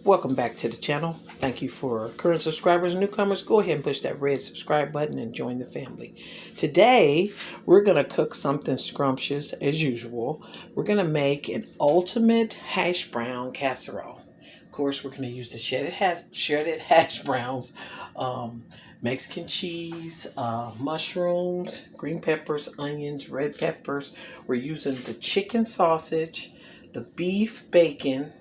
Welcome back to the channel. Thank you for current subscribers and newcomers. Go ahead and push that red subscribe button and join the family. Today, we're going to cook something scrumptious as usual. We're going to make an ultimate hash brown casserole. Of course, we're going to use the shredded hash browns, Mexican cheese, mushrooms, green peppers, onions, red peppers. We're using the chicken sausage, the beef bacon,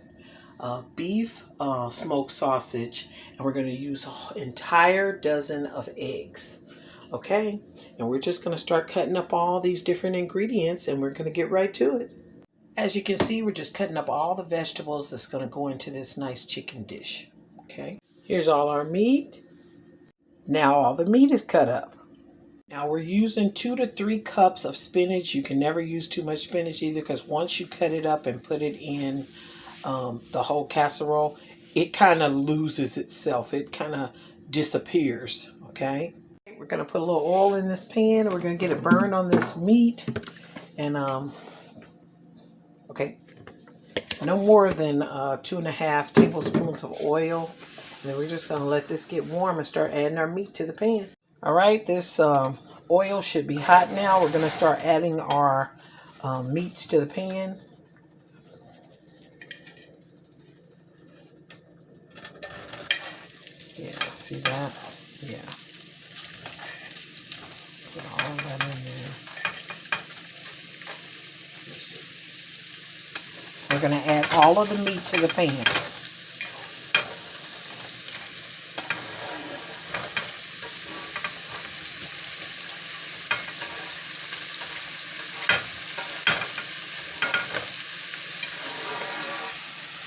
beef smoked sausage, and we're going to use an entire dozen of eggs. Okay, and we're just going to start cutting up all these different ingredients, and we're going to get right to it. As you can see, we're just cutting up all the vegetables that's going to go into this nice chicken dish. Okay, here's all our meat. Now all the meat is cut up. Now we're using 2 to 3 cups of spinach. You can never use too much spinach either, because once you cut it up and put it in the whole casserole, it kind of loses itself. It kind of disappears. Okay, we're going to put a little oil in this pan. We're going to get it burned on this meat, and okay, no more than 2.5 tablespoons of oil. And then we're just going to let this get warm and start adding our meat to the pan. All right, this oil should be hot now. We're going to start adding our meats to the pan. Yeah, see that? Yeah. Put all that in there. We're going to add all of the meat to the pan.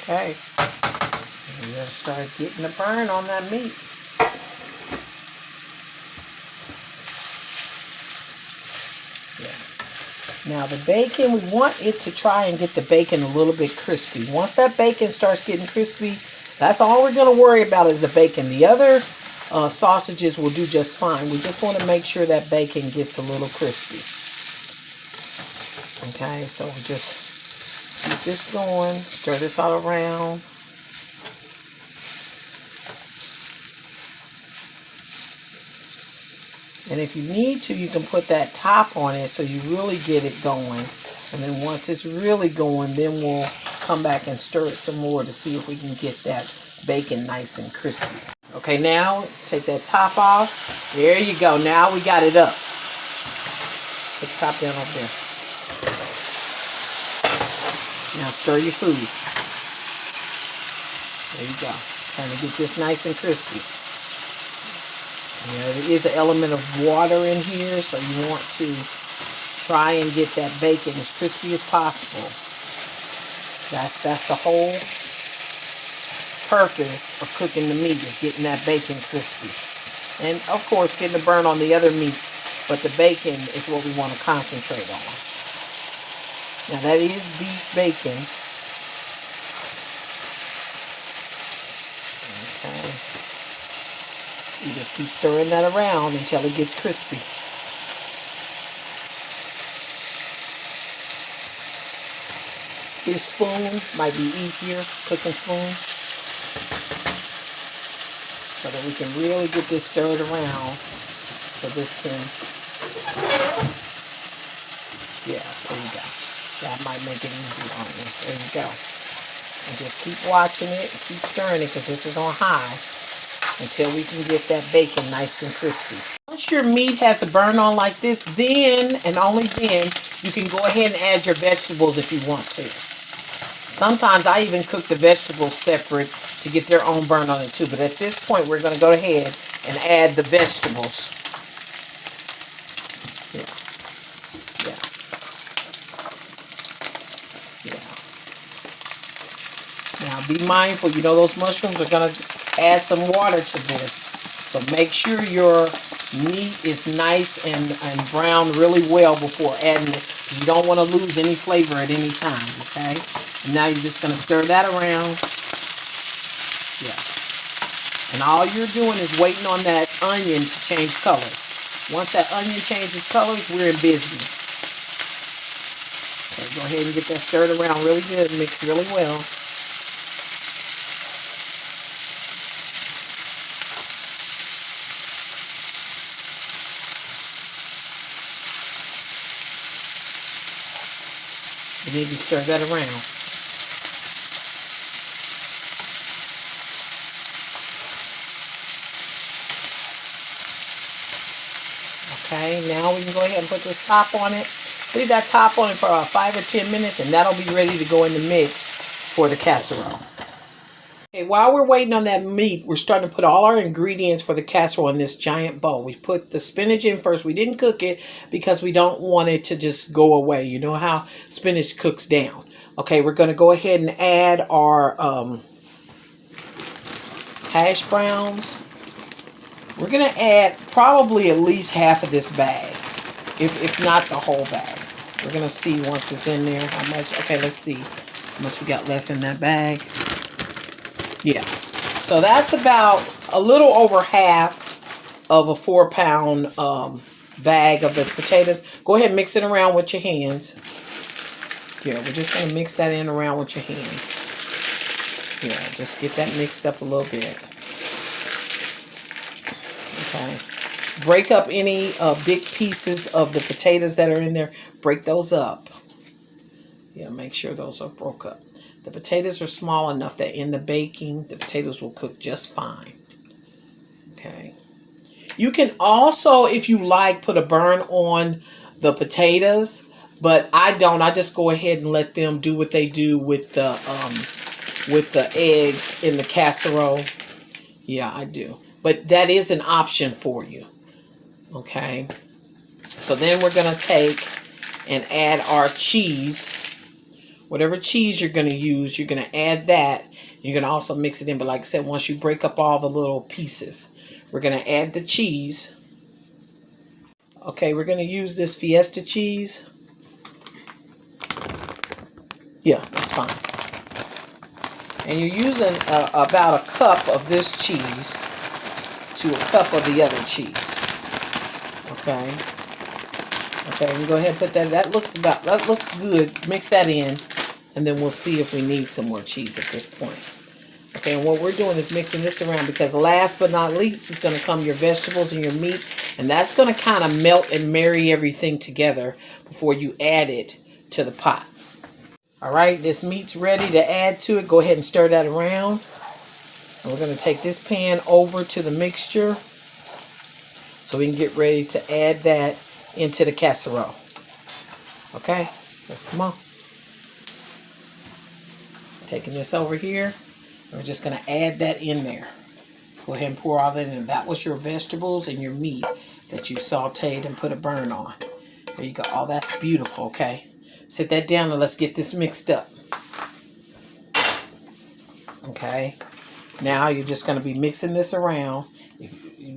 Okay. We're going to start getting the burn on that meat. Yeah. Now the bacon, we want it to try and get the bacon a little bit crispy. Once that bacon starts getting crispy, that's all we're going to worry about is the bacon. The other sausages will do just fine. We just want to make sure that bacon gets a little crispy. Okay, so we just keep this going, stir this all around. And if you need to, you can put that top on it so you really get it going. And then once it's really going, then we'll come back and stir it some more to see if we can get that bacon nice and crispy. Okay, now take that top off. There you go. Now we got it up. Put the top down over there. Now stir your food. There you go. Trying to get this nice and crispy. There is an element of water in here, so you want to try and get that bacon as crispy as possible. That's the whole purpose of cooking the meat, is getting that bacon crispy. And of course, getting a burn on the other meat, but the bacon is what we want to concentrate on. Now that is beef bacon. Okay. You just keep stirring that around until it gets crispy. This spoon might be easier, cooking spoon, so that we can really get this stirred around. So this can, yeah, there you go. That might make it easier on you. There you go. And just keep watching it and keep stirring it because this is on high until we can get that bacon nice and crispy. Once your meat has a burn on like this, then and only then you can go ahead and add your vegetables if you want to. Sometimes I even cook the vegetables separate to get their own burn on it too. But at this point, we're going to go ahead and add the vegetables. Yeah. Now be mindful, you know those mushrooms are going to add some water to this. So make sure your meat is nice and browned really well before adding it. You don't want to lose any flavor at any time, okay? And now you're just going to stir that around. Yeah. And all you're doing is waiting on that onion to change colors. Once that onion changes colors, we're in business. Okay, go ahead and get that stirred around really good, mixed really well. You need to stir that around. Okay, now we can go ahead and put this top on it. Leave that top on it for 5 or 10 minutes and that'll be ready to go in the mix for the casserole. Okay, while we're waiting on that meat, we're starting to put all our ingredients for the casserole in this giant bowl. We put the spinach in first. We didn't cook it because we don't want it to just go away. You know how spinach cooks down. Okay, we're going to go ahead and add our hash browns. We're going to add probably at least half of this bag, if not the whole bag. We're going to see once it's in there how much. Okay, let's see how much we got left in that bag. Yeah, so that's about a little over half of a 4-pound bag of the potatoes. Go ahead and mix it around with your hands. Yeah, we're just going to mix that in around with your hands. Yeah, just get that mixed up a little bit. Okay. Break up any big pieces of the potatoes that are in there. Break those up. Yeah, make sure those are broke up. The potatoes are small enough that in the baking, the potatoes will cook just fine. Okay. You can also, if you like, put a burn on the potatoes, but I don't. I just go ahead and let them do what they do with the eggs in the casserole. Yeah, I do. But that is an option for you. Okay. So then we're going to take and add our cheese. Whatever cheese you're going to use, you're going to add that. You're going to also mix it in. But like I said, once you break up all the little pieces, we're going to add the cheese. Okay, we're going to use this Fiesta cheese. Yeah, that's fine. And you're using about a cup of this cheese to a cup of the other cheese. Okay. Okay, we go ahead and put that. That looks good. Mix that in. And then we'll see if we need some more cheese at this point. Okay, and what we're doing is mixing this around because last but not least is going to come your vegetables and your meat. And that's going to kind of melt and marry everything together before you add it to the pot. All right, this meat's ready to add to it. Go ahead and stir that around. And we're going to take this pan over to the mixture so we can get ready to add that into the casserole. Okay, let's come on. Taking this over here, we're just going to add that in there. Go ahead and pour all that in. That was your vegetables and your meat that you sauteed and put a burn on. There you go. Oh, that's beautiful. Okay, sit that down and let's get this mixed up. Okay, now you're just going to be mixing this around.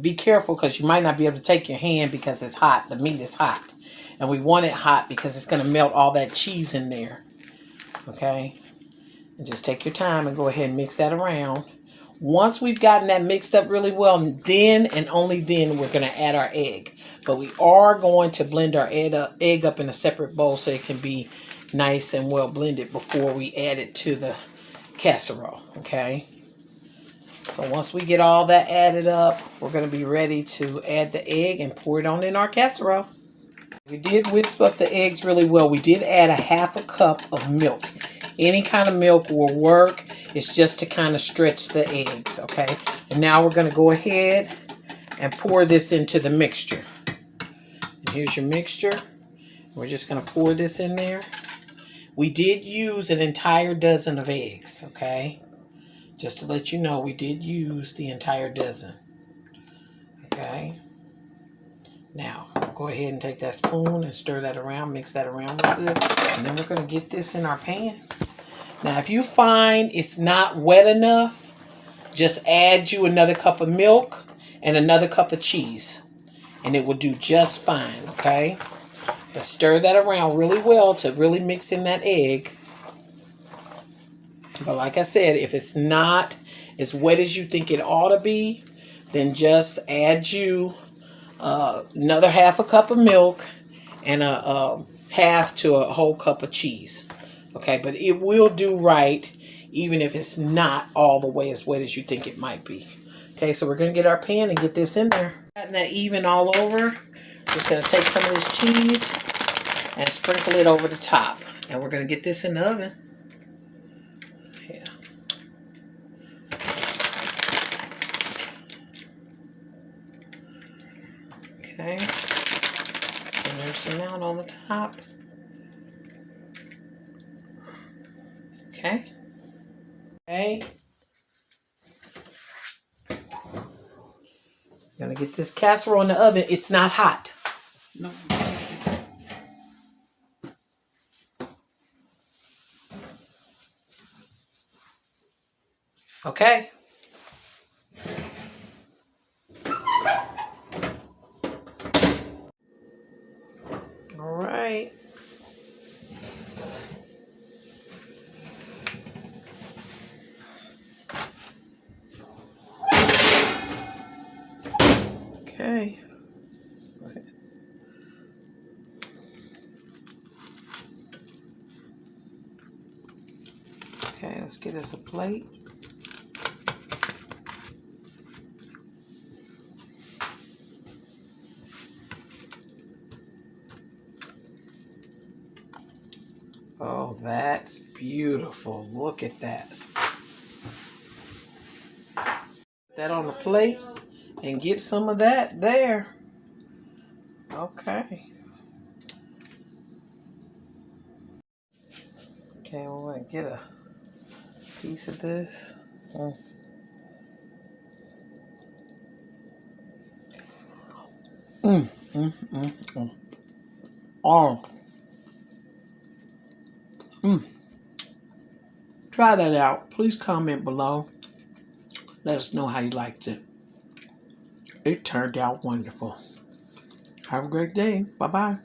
Be careful because you might not be able to take your hand because it's hot. The meat is hot, and we want it hot because it's going to melt all that cheese in there. Okay. And just take your time and go ahead and mix that around. Once we've gotten that mixed up really well, then and only then we're going to add our egg. But we are going to blend our egg up in a separate bowl so it can be nice and well blended before we add it to the casserole. Okay. So once we get all that added up, we're going to be ready to add the egg and pour it on in our casserole. We did whisk up the eggs really well. We did add a half a cup of milk Any kind of milk will work. It's just to kind of stretch the eggs, okay? And now we're going to go ahead and pour this into the mixture. And here's your mixture. We're just going to pour this in there. We did use an entire dozen of eggs, okay? Just to let you know, we did use the entire dozen. Okay. Now, go ahead and take that spoon and stir that around, mix that around real good. And then we're going to get this in our pan. Now, if you find it's not wet enough, just add you another cup of milk and another cup of cheese. And it will do just fine, okay? Just stir that around really well to really mix in that egg. But like I said, if it's not as wet as you think it ought to be, then just add you another half a cup of milk and a half to a whole cup of cheese. Okay, but it will do right even if it's not all the way as wet as you think it might be. Okay, so we're going to get our pan and get this in there. Getting that even all over. Just going to take some of this cheese and sprinkle it over the top. And we're going to get this in the oven. Yeah. Okay. And there's some out on the top. Okay. Okay. Gonna get this casserole in the oven. It's not hot. No. Okay. All right. Okay. Okay, let's get us a plate. Oh, that's beautiful. Look at that. Put that on the plate and get some of that there. Okay. Okay, we're going to get a piece of this. Oh. Try that out. Please comment below. Let us know how you liked it. It turned out wonderful. Have a great day. Bye-bye.